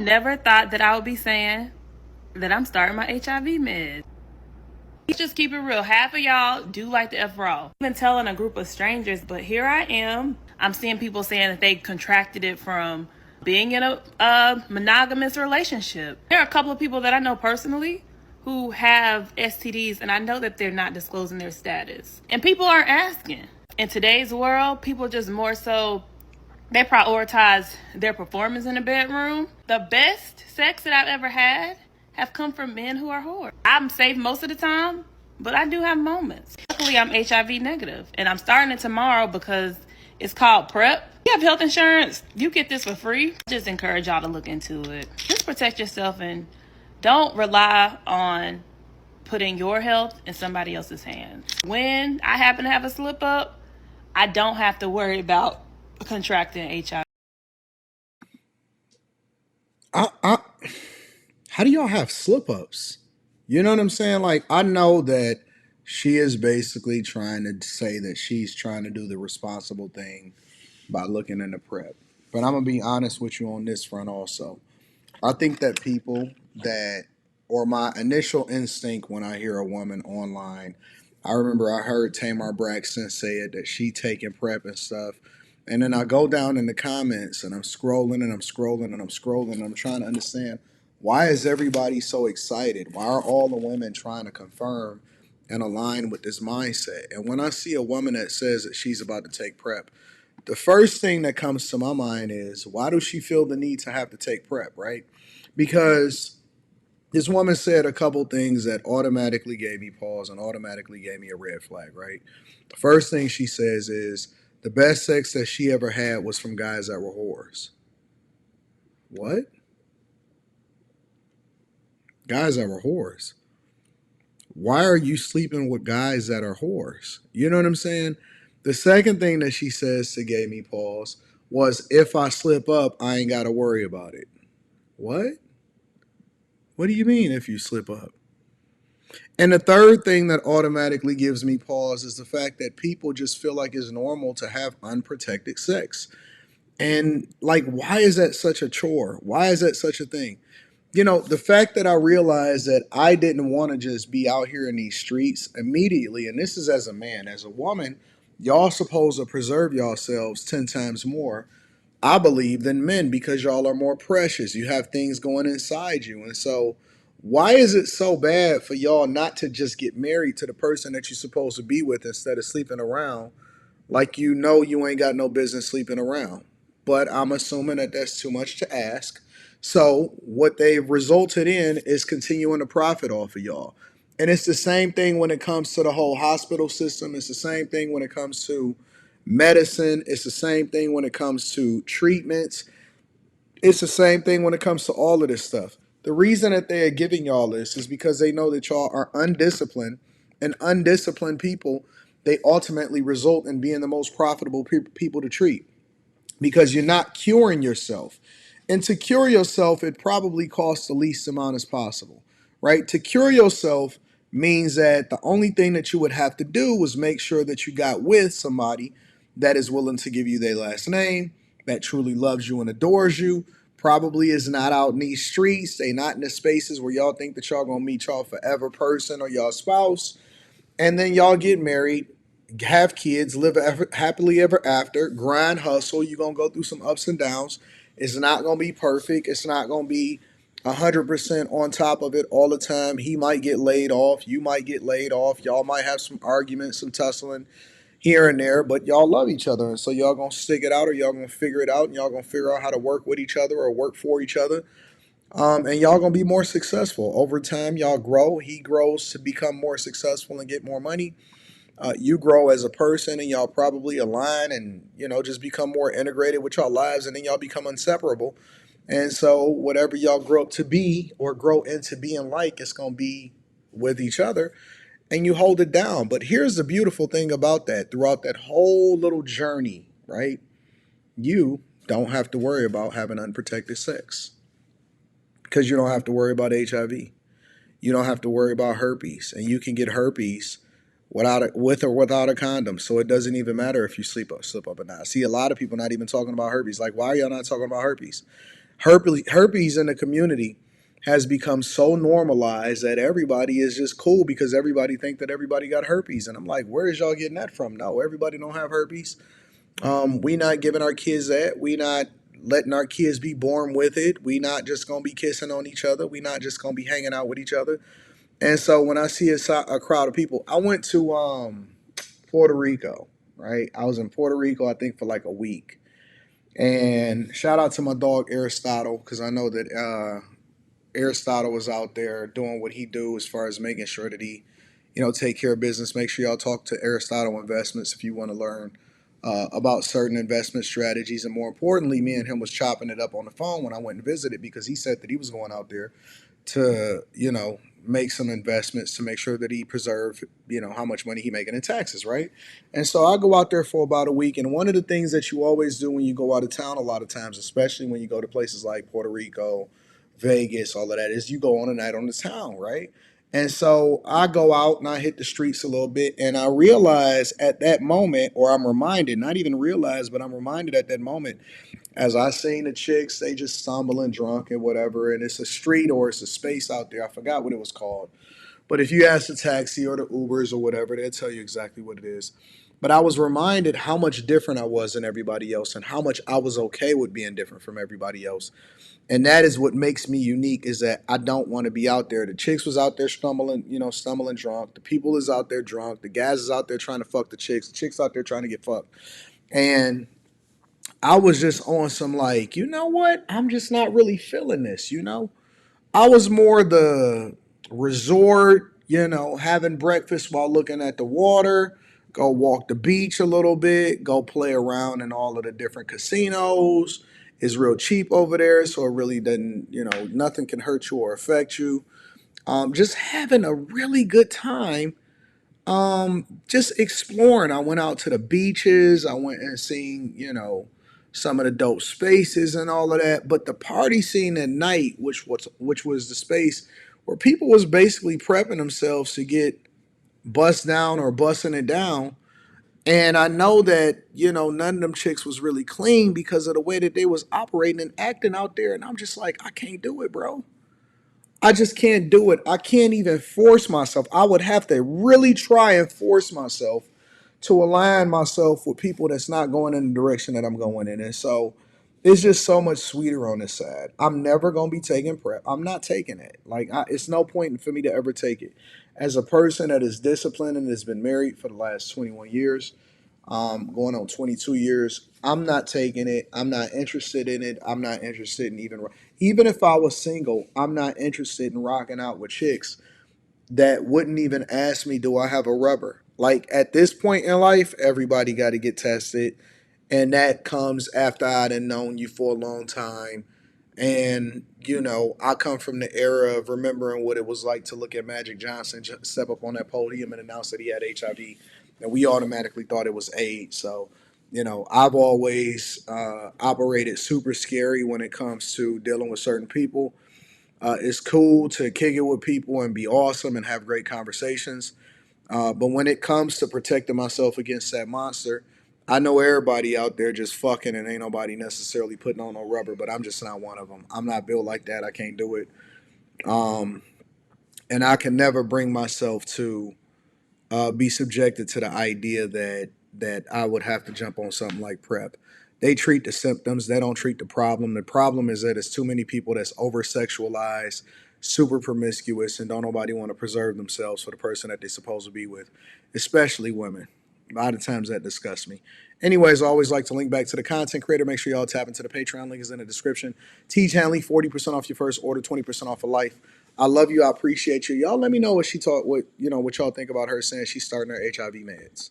never thought that I would be saying that I'm starting my HIV meds. Let's just keep it real. Half of y'all do like the F raw. I've been telling a group of strangers, but here I am. I'm seeing people saying that they contracted it from being in a monogamous relationship. There are a couple of people that I know personally who have STDs, and I know that they're not disclosing their status. And people aren't asking. In today's world, people just more so they prioritize their performance in the bedroom. The best sex that I've ever had have come from men who are whores. I'm safe most of the time, but I do have moments. Luckily, I'm HIV negative, and I'm starting it tomorrow because it's called PrEP. You have health insurance, you get this for free. Just encourage y'all to look into it. Just protect yourself and don't rely on putting your health in somebody else's hands. When I happen to have a slip up, I don't have to worry about contracting HIV. I how do y'all have slip ups? You know what I'm saying? Like, I know that she is basically trying to say that she's trying to do the responsible thing by looking into PrEP. But I'm gonna be honest with you on this front also. I think that people that, or my initial instinct when I hear a woman online, I remember I heard Tamar Braxton say it that she taking PrEP and stuff. And then I go down in the comments and I'm scrolling and I'm scrolling and I'm scrolling and I'm trying to understand, why is everybody so excited? Why are all the women trying to confirm and align with this mindset? And when I see a woman that says that she's about to take PrEP, the first thing that comes to my mind is, why does she feel the need to have to take PrEP, right? Because this woman said a couple things that automatically gave me pause and automatically gave me a red flag, right? The first thing she says is the best sex that she ever had was from guys that were whores. What? Guys that were whores. Why are you sleeping with guys that are whores? You know what I'm saying? The second thing that she says to gave me pause was, if I slip up, I ain't got to worry about it. What? What do you mean if you slip up? And the third thing that automatically gives me pause is the fact that people just feel like it's normal to have unprotected sex. And like, why is that such a chore? Why is that such a thing? You know, the fact that I realized that I didn't want to just be out here in these streets immediately, and this is as a man, as a woman, y'all supposed to preserve yourselves 10 times more, I believe, than men, because y'all are more precious. You have things going inside you. And so, why is it so bad for y'all not to just get married to the person that you're supposed to be with instead of sleeping around like you know you ain't got no business sleeping around? But I'm assuming that that's too much to ask. So, what they've resulted in is continuing to profit off of y'all. And it's the same thing when it comes to the whole hospital system. It's the same thing when it comes to medicine. It's the same thing when it comes to treatments. It's the same thing when it comes to all of this stuff. The reason that they're giving y'all this is because they know that y'all are undisciplined, and undisciplined people, they ultimately result in being the most profitable people to treat, because you're not curing yourself. And to cure yourself, it probably costs the least amount as possible, right? To cure yourself means that the only thing that you would have to do was make sure that you got with somebody that is willing to give you their last name, that truly loves you and adores you, probably is not out in these streets. They not in the spaces where y'all think that y'all gonna meet y'all forever person or y'all spouse. And then y'all get married, have kids, live happily ever after, grind, hustle. You're going to go through some ups and downs. It's not going to be perfect. It's not going to be 100% on top of it all the time. He might get laid off. You might get laid off. Y'all might have some arguments, some tussling here and there, but y'all love each other. And so y'all going to stick it out, or y'all going to figure it out, and y'all going to figure out how to work with each other or work for each other. And y'all gonna be more successful over time. Y'all grow. He grows to become more successful and get more money. You grow as a person, and y'all probably align and just become more integrated with y'all lives, and then y'all become inseparable. And so whatever y'all grow up to be or grow into being like, it's gonna be with each other, and you hold it down. But here's the beautiful thing about that: throughout that whole little journey, right? You don't have to worry about having unprotected sex, because you don't have to worry about HIV. You don't have to worry about herpes, and you can get herpes with or without a condom. So it doesn't even matter if you slip up or not. I see a lot of people not even talking about herpes. Like, why are y'all not talking about herpes? Herpes in the community has become so normalized that everybody is just cool because everybody think that everybody got herpes. And I'm like, where is y'all getting that from? No, everybody don't have herpes. We not giving our kids that. We not letting our kids be born with it. We not just gonna be kissing on each other. We not just gonna be hanging out with each other. And so when I see a crowd of people, I went to Puerto Rico. Right, I was in Puerto Rico, I think, for like a week. And shout out to my dog Aristotle because I know that Aristotle was out there doing what he do as far as making sure that he, take care of business. Make sure y'all talk to Aristotle Investments if you want to learn about certain investment strategies. And more importantly, me and him was chopping it up on the phone when I went and visited because he said that he was going out there to, make some investments to make sure that he preserved, how much money he making in taxes, right? And so I go out there for about a week. And one of the things that you always do when you go out of town a lot of times, especially when you go to places like Puerto Rico, Vegas, all of that, is you go on a night on the town, right? And so I go out and I hit the streets a little bit, and I realize at that moment, or I'm reminded, not even realize, but I'm reminded at that moment, as I seen the chicks, they just stumbling drunk and whatever, and it's a street or it's a space out there. I forgot what it was called. But if you ask the taxi or the Ubers or whatever, they'll tell you exactly what it is. But I was reminded how much different I was than everybody else and how much I was okay with being different from everybody else. And that is what makes me unique is that I don't want to be out there. The chicks was out there stumbling drunk. The people is out there drunk. The guys is out there trying to fuck the chicks. The chicks out there trying to get fucked. And I was just on some like, you know what? I'm just not really feeling this. I was more the resort, having breakfast while looking at the water, go walk the beach a little bit, go play around in all of the different casinos. It's real cheap over there, so it really doesn't, nothing can hurt you or affect you. Just having a really good time, just exploring. I went out to the beaches. I went and seen, some of the dope spaces and all of that. But the party scene at night, which was the space where people was basically prepping themselves to get bust down or busting it down. And I know that, none of them chicks was really clean because of the way that they was operating and acting out there. And I'm just like, I can't do it, bro. I just can't do it. I can't even force myself. I would have to really try and force myself to align myself with people that's not going in the direction that I'm going in. And so it's just so much sweeter on this side. I'm never going to be taking PrEP. I'm not taking it. Like, it's no point for me to ever take it. As a person that is disciplined and has been married for the last 21 years, going on 22 years. I'm not taking it. I'm not interested in it. I'm not interested in even if I was single, I'm not interested in rocking out with chicks that wouldn't even ask me, do I have a rubber? Like at this point in life, everybody got to get tested. And that comes after I'd have known you for a long time. And, I come from the era of remembering what it was like to look at Magic Johnson step up on that podium and announce that he had HIV. And we automatically thought it was AIDS. So, I've always operated super scary when it comes to dealing with certain people. It's cool to kick it with people and be awesome and have great conversations. But when it comes to protecting myself against that monster, I know everybody out there just fucking and ain't nobody necessarily putting on no rubber, but I'm just not one of them. I'm not built like that. I can't do it. Um, and I can never bring myself to be subjected to the idea that I would have to jump on something like PrEP. They treat the symptoms, they don't treat the problem. The problem is that it's too many people that's over sexualized, super promiscuous, and don't nobody want to preserve themselves for the person that they're supposed to be with, especially women. A lot of times that disgusts me. Anyways, I always like to link back to the content creator. Make sure y'all tap into the Patreon. Link is in the description. Teach Hanley, 40% off your first order, 20% off for life. I love you. I appreciate you. Y'all let me know what y'all think about her saying she's starting her HIV meds.